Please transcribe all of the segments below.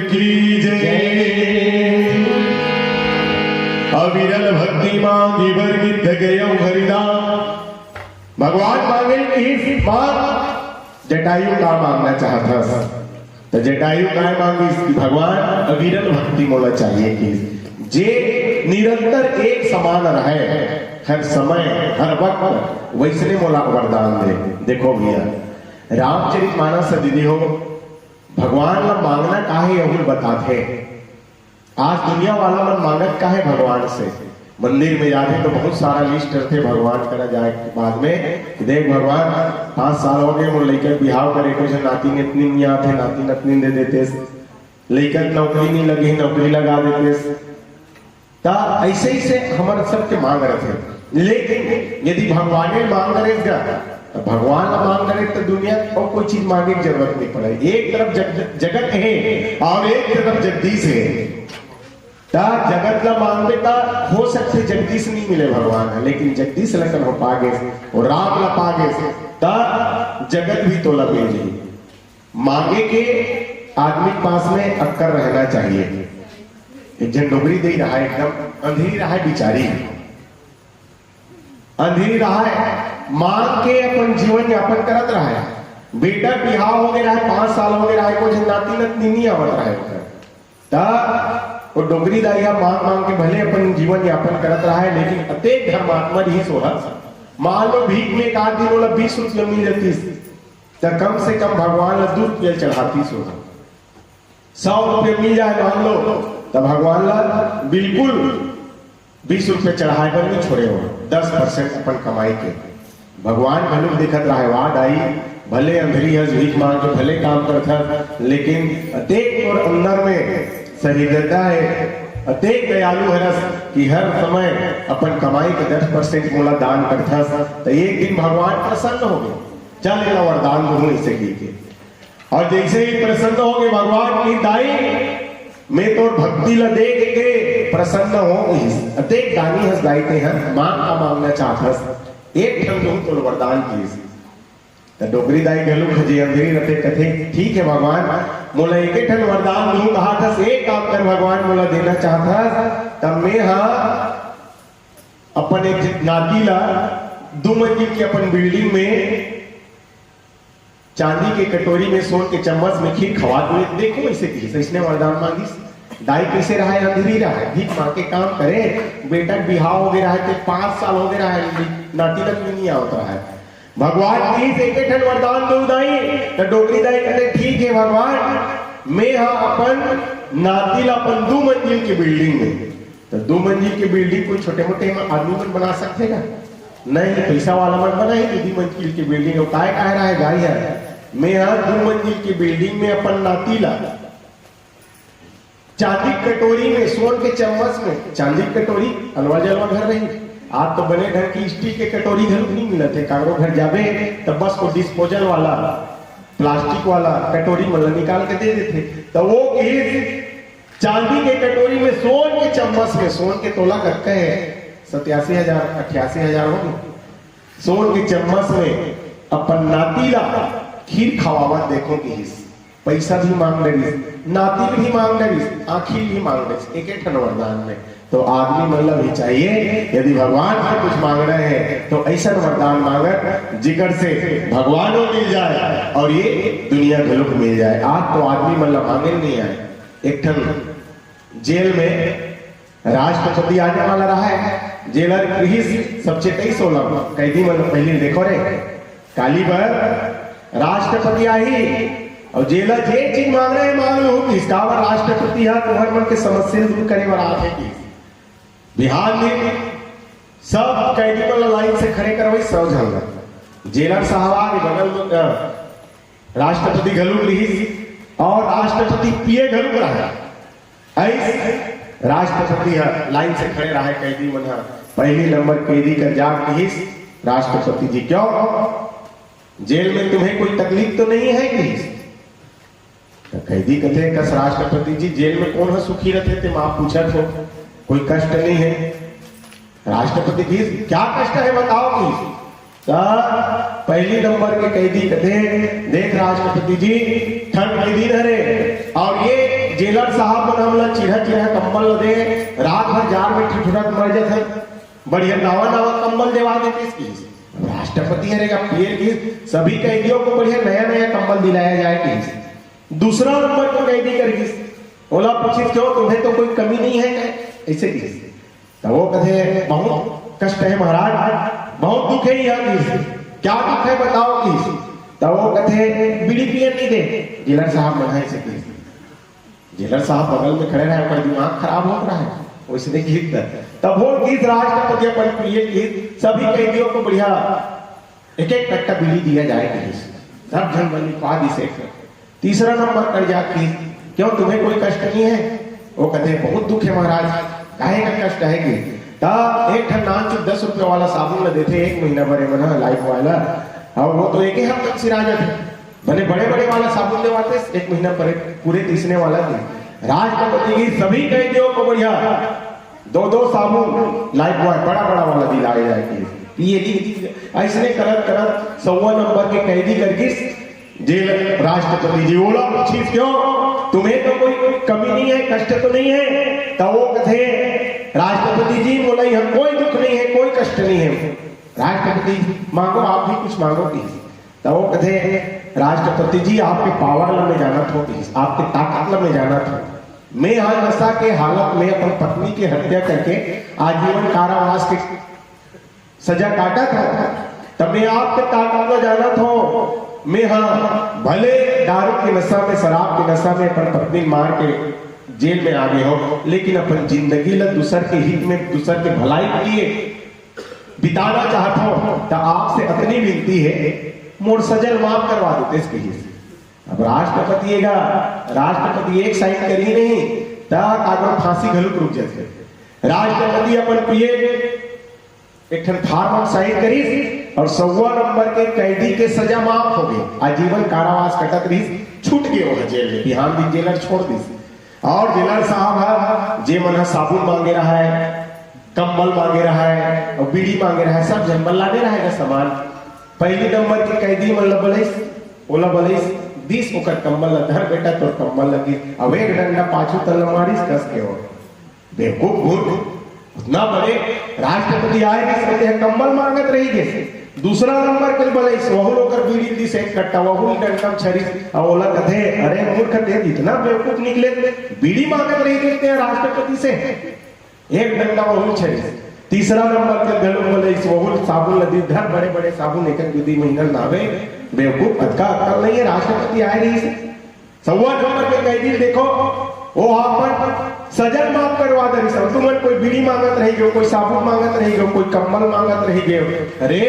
की जय। अविरल भक्ति मांगी वर्गित गयो हरिदास। भगवान मांगे कि बात जटायु का मांगना चाहता था, तो जटायु का मांगी भगवान अविरल भक्ति मोला चाहिए कि जे निरंतर एक समान रहे, हर समय हर वक्त वैसने मोला वरदान दे। देखो भैया रामचरितमानस दीदी हो, भगवान ला मांगना काहे यही बताते। आज दुनिया वाला मन मांगत काहे भगवान से, मंदिर में जाते तो बहुत सारा लिस्ट रहते भगवान करा जाए के बाद में, देख भगवान 5 साल हो गए मोर लड़का बिहाव करे, कुछ नाती नतनी नहीं आते, नाती नतनी दे देते, लड़का नौकरी नहीं लगी नौकरी लगा देते। ऐसे ही से हमारे सबके मांग रहे थे। लेकिन यदि भगवान ने मांग करेगा, भगवान मांग करे तो दुनिया और कोई चीज मांगने की जरूरत नहीं पड़ेगी। एक तरफ जगत है और एक तरफ जगदीश है। जगत ला मांगे ता हो सकते जगदीश नहीं मिले भगवान है, लेकिन जगदीश लखन हो पागे और राम ला पागे ता जगत भी तोला मिल जाए। मांगे के आदमी पास में अक्कर रहना चाहिए। एक जन डोगरी दे रहा है, एकदम अंधेरी रहा है बिचारी, अंधेरी रहा है, मांग के अपन जीवन यापन करत रहा है। बेटा बिहाव हो गया है, 5 साल हो गया है, कुछ नाती नतनी नहीं आवत रहा है। वो डोगरी दाइया मांग मांग के भले अपन जीवन यापन करत रहा है, लेकिन अतेक धर्मात्मा ही सोहर। मान लो भीख में एक आदमी बोला 20 रुपये मिल जाती, तो कम से कम भगवान ला 2 रुपये चढ़ाती सोहर। 100 रुपये मिल जाए मान लो, तो भगवान ला बिल्कुल 20 रुपये चढ़ाए पर नहीं छोड़े हो, 10% अपन कमाई के। भगवान भले देखत रहा है, वाद आई भले अंधेरी है, भीख मांग के भले काम करता, लेकिन अतेक और अंदर में सहृदयता है, अतेक दयालु है कि हर समय अपन कमाई के 10% मोला दान करता। तो एक दिन भगवान प्रसन्न हो गए, चल एला वरदान दूं इसे की। और जैसे ही प्रसन्न हो गए भगवान की दाई मैं तो भक्ति ला देख के प्रसन्न हो गई। अतेक दानी हंस दाईते हैं, मांग का मांगना चाहता एक ठन दूं तो वरदान की। तो डोगरी दाई गलू खजे अंधेरी रते कथे, ठीक है भगवान मोला एक ठन वरदान दूं कहा था, एक काम कर भगवान मोला देना चाहता। तब मैं अपन एक नाती ला 2 मंजिल की अपन बिल्डिंग में चांदी के कटोरी में सोन के चम्मच में खीर खवा दो। देखो ऐसे की इसने वरदान मांगी। दाई कैसे रहा है, अंधेरी रहा है, भीख मांग के काम करे। बेटा बिहाव हो गया है, 5 साल हो गया है, नाती तक नहीं आता है। भगवान प्लीज एक ठन वरदान दो दाई। तो डोगरी दाई कहते ठीक है भगवान, मैं अपन नाती ला अपन 2 मंजिल की बिल्डिंग में। तो 2 मंजिल की बिल्डिंग कोई छोटे मोटे आदमी मन बना सकते का नहीं, पैसा वाला मन बनाए 2 मंजिल की बिल्डिंग। काय कह रहा है गाड़ी है, मैं 2 मंजिल की बिल्डिंग में अपन नाती ला चांदी कटोरी में सोन के चम्मच में, चांदी कटोरी अलवा जलवा घर रही। आज तो बने घर की स्टील के कटोरी घर नहीं मिलते, कागरो घर जावे तो बस वो डिस्पोजल वाला प्लास्टिक वाला कटोरी मतलब निकाल के दे देते। तो वो चांदी के कटोरी में सोन के चम्मच में, सोन के तोला करते हैं 87,000 88,000 हो गए। सोन के चम्मच में अपन नाती ला खीर खवावा। देखो कि पैसा भी मांग रही, नाती भी मांग रही, आखिर भी मांग रही, एक ठन वरदान में। तो आदमी मतलब ही चाहिए, यदि भगवान से कुछ मांग रहे हैं तो ऐसा वरदान मांगे जिगर से भगवान को मिल जाए और ये दुनिया भलों को मिल जाए। आज तो आदमी मतलब मांगे नहीं आए। एक ठन जेल में राष्ट्रपति आने वाला रहा है, जेलर सब 23-16 कैदी मतलब पहले देखो रे काली पर राष्ट्रपति आई और जेलर जे चीज मांग रहे मांग लो। इसका राष्ट्रपति है तुम्हारे मन के समस्या दूर करे वाला आते की बिहार में सब कैदी वाला लाइन से खड़े करवाई, सब झल जेलर साहब बगल में राष्ट्रपति घलू रही और राष्ट्रपति पिए घलू रहा। ऐसे राष्ट्रपति लाइन से खड़े रहा कैदी मन। पहली नंबर कैदी का जाग रही राष्ट्रपति जी, क्यों जेल में तुम्हें कोई तकलीफ तो नहीं है कि? तो कैदी कहते कस राष्ट्रपति जी जेल में कौन है सुखी रहते थे, आप पूछा तो कोई कष्ट नहीं है। राष्ट्रपति जी क्या कष्ट है बताओ कि? पहली नंबर के कैदी कहते देख राष्ट्रपति जी ठंड के दिन है और ये जेलर साहब मन हमला चिढ़ा चिढ़ा कंबल दे, रात भर जार में ठिठुरत मर जाते, बढ़िया नवा नवा कंबल देवा देते इसकी। राष्ट्रपति हरेगा पीएम की सभी कैदियों को बढ़िया नया नया कंबल दिलाया जाए कि दूसरा नंबर को कैदी करगी ओला पूछी क्यों तुम्हें तो कोई कमी नहीं है ऐसे की। तो वो कहे बहुत कष्ट है महाराज, बहुत दुख है यहाँ की, क्या दुख है बताओ की। तो वो कहे बीड़ी पिए नहीं दे। जेलर साहब मना से की, जेलर साहब बगल में खड़े रहे, अपना दिमाग खराब हो रहा है उसने गीत तब वो गीत राष्ट्रपति अपन प्रिय गीत सभी कैदियों को बढ़िया एक एक कट्टा बीड़ी दिया जाएगा, सब जन बनी पादी से। तीसरा नंबर कर जाती क्यों तुम्हें कोई कष्ट नहीं है। वो कहते हैं बहुत दुख है महाराज, काहे का कष्ट है कि एक ठन नान 10 रुपये वाला साबुन न देते 1 महीना भरे मना लाइफ वाला, और वो तो एक ही हफ्ते सिरा जाते, बने बड़े बड़े वाला साबुन देवाते 1 महीना पूरे तीसने वाला थे। राष्ट्रपति की सभी कैदियों को बढ़िया 2-2 साबुन लाइफ बॉय बड़ा बड़ा वाला दिलाए जाएगी। ये ऐसने करत करत 100 नंबर के कैदी करके जेल राष्ट्रपति जी बोला पूछी क्यों तुम्हें तो कोई कमी नहीं है, कष्ट तो नहीं है। तो वो कथे राष्ट्रपति जी बोला हम कोई दुख नहीं है, कोई कष्ट नहीं है। राष्ट्रपति मांगो आप भी कुछ मांगो की। तो वो कथे राष्ट्रपति जी आपके पावर में जाना था, आपके ताकत में जाना था। मैं आज नशा के हालत में अपनी पत्नी की हत्या करके आजीवन कारावास की सजा काटा था, तब मैं आपके ताकत में जाना था। मैं हाँ भले दारू की नशा में, शराब की नशा में अपन पत्नी मार के जेल में आ गए हो, लेकिन अपन जिंदगी ला दूसर के हित में, दूसर के भलाई के लिए बिताना चाहता हूं। तो आपसे इतनी विनती है मोर सजल माफ करवा देते इसके लिए। अब राष्ट्रपति एक साइन करी नहीं तक फांसी घलुक रुक जाते। राष्ट्रपति अपन पिए एक ठन फार्म साइन करी और 100 नंबर के कैदी के सजा माफ हो गई, आजीवन कारावास कटक रही, छूट गए वो जेल में, बिहान दिन जेलर छोड़ दी। और जेलर साहब जे मन साबुन मांगे रहा है, कंबल मांगे रहा है और बीड़ी मांगे रहा है, सब जंबल लागे रहेगा सामान। पहली नंबर के कैदी मन ओला बलिस 20 ओकर कंबल धर बेटा तो कंबल लगी, अब एक डंडा पाछू तल मारिस कस के हो बेवकूफ भूत। उतना बड़े राष्ट्रपति आए हैं कंबल मांगत रही गए। दूसरा नंबर के बलिस वह लोकर बीड़ी दी से कट्टा वह डंडा छरी और ओला कथे अरे मूर्ख थे इतना बेवकूफ निकले, बीड़ी मांगत रही कहते हैं राष्ट्रपति से, एक डंडा वह छरी। तीसरा नंबर के गलू बोले इस वहुल साबुन लदी धर बड़े बड़े साबुन एक विधि महीना नावे बेवकूफ अटका अक्कल नहीं है। राष्ट्रपति आए रही से 100 नंबर के कैदी देखो वो पर सजन माफ करवा दे रही। तुमन कोई बीड़ी मांगत रही गयो, कोई साबुन मांगत रही गयो, कोई कंबल मांगत रही गयो। अरे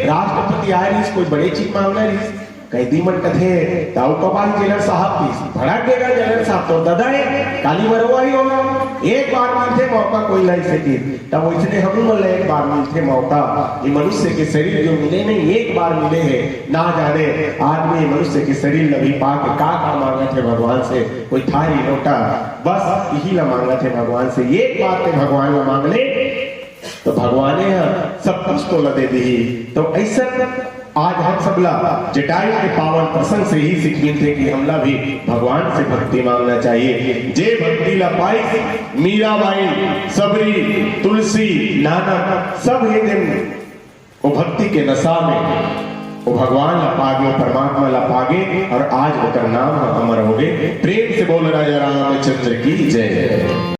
राष्ट्रपति आए रही कोई बड़ी चीज मांगना रही। कैदी मन कथे ताऊ कपाल जेलर साहब की भड़क देगा जेलर साहब तो दादा है काली मरवा ही होगा। एक बार मिलते मौका कोई लाई सके तब इसने हम मन एक बार मिलते मौका। ये मनुष्य के शरीर जो मिले नहीं एक बार मिले हैं, ना जाने आदमी मनुष्य के शरीर लभी पा के का मांगा थे भगवान से, कोई था ही लोटा बस यही ला मांगा थे भगवान से। एक बार ते भगवान ला मांग ले तो भगवान सब कुछ तो ला दे दी। तो ऐसा आज हम सबला जटायु के पावन प्रसंग से ही सीखते थे कि हमला भी भगवान से भक्ति मांगना चाहिए। जे भक्ति ला पाई मीराबाई, सबरी, तुलसी, नानक सब ये दिन वो भक्ति के नशा में वो भगवान ला पागे, परमात्मा ला पागे और आज उनका नाम अमर हो गए। प्रेम से बोल राजा रामचंद्र की जय।